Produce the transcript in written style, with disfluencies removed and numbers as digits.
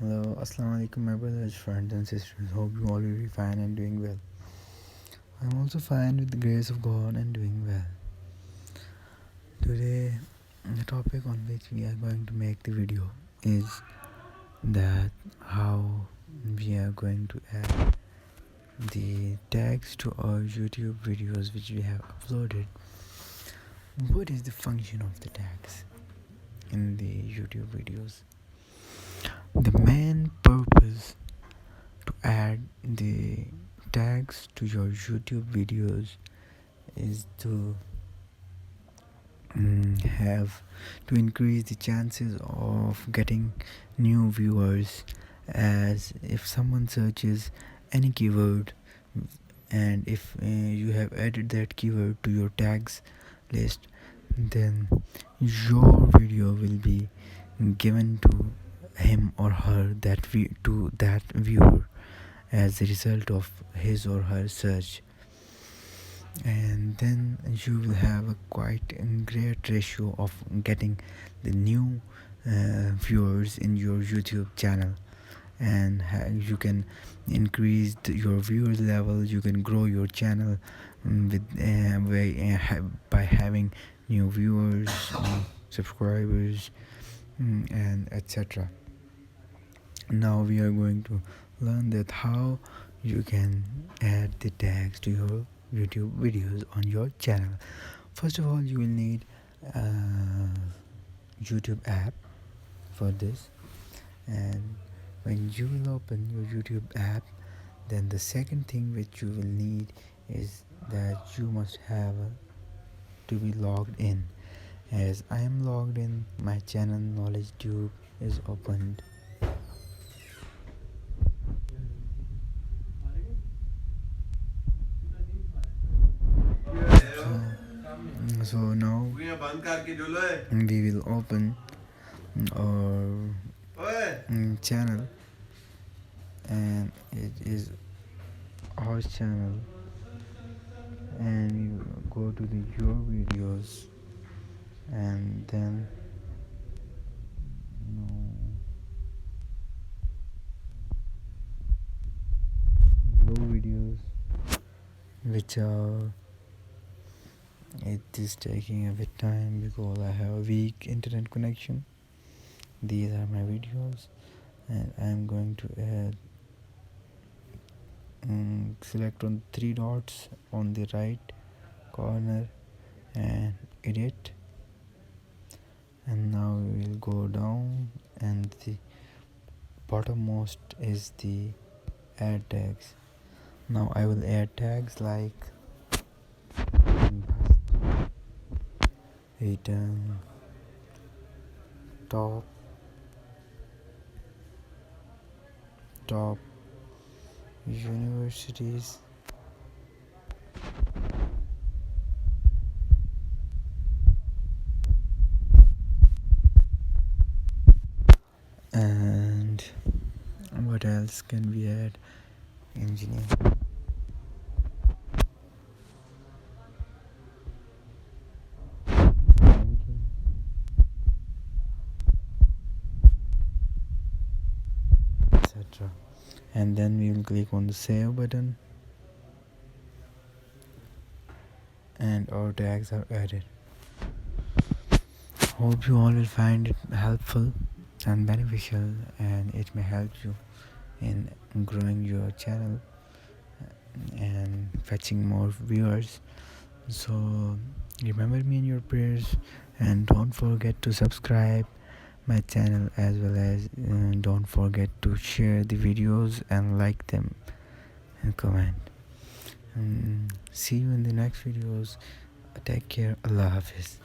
Hello, Assalamu alaikum, my brothers, friends, and sisters. Hope you all will be fine and doing well. I'm also fine with the grace of God and doing well. Today, the topic on which we are going to make the video is that how we are going to add the tags to our YouTube videos which we have uploaded. What is the function of the tags in the YouTube videos? The main purpose to add the tags to your YouTube videos is to have to increase the chances of getting new viewers, as if someone searches any keyword and if you have added that keyword to your tags list, then your video will be given to him or her to that viewer as a result of his or her search, and then you will have a quite great ratio of getting the new viewers in your YouTube channel, and you can increase your viewers level. You can grow your channel by having new viewers, subscribers, and etc. Now we are going to learn that how you can add the tags to your YouTube videos on your channel. First of all, you will need a YouTube app for this, and when you will open your YouTube app, then the second thing which you will need is that you must have to be logged in. As I am logged in, my channel Knowledge Tube is opened. So now we will open our channel, and it is our channel, and you go to the your videos, and then your videos which are, it is taking a bit time because I have a weak internet connection. These are my videos, and I'm going to add select on 3 dots on the right corner and edit, and now we will go down, and the bottommost is the add tags. Now I will add tags like return, top universities, and what else can we add? Engineer, etc. And then we will click on the save button, and our tags are added. Hope you all will find it helpful and beneficial, and it may help you in growing your channel and fetching more viewers. So remember me in your prayers, and don't forget to subscribe my channel, as well as don't forget to share the videos and like them and comment. See you in the next videos. Take care. Allah Hafiz.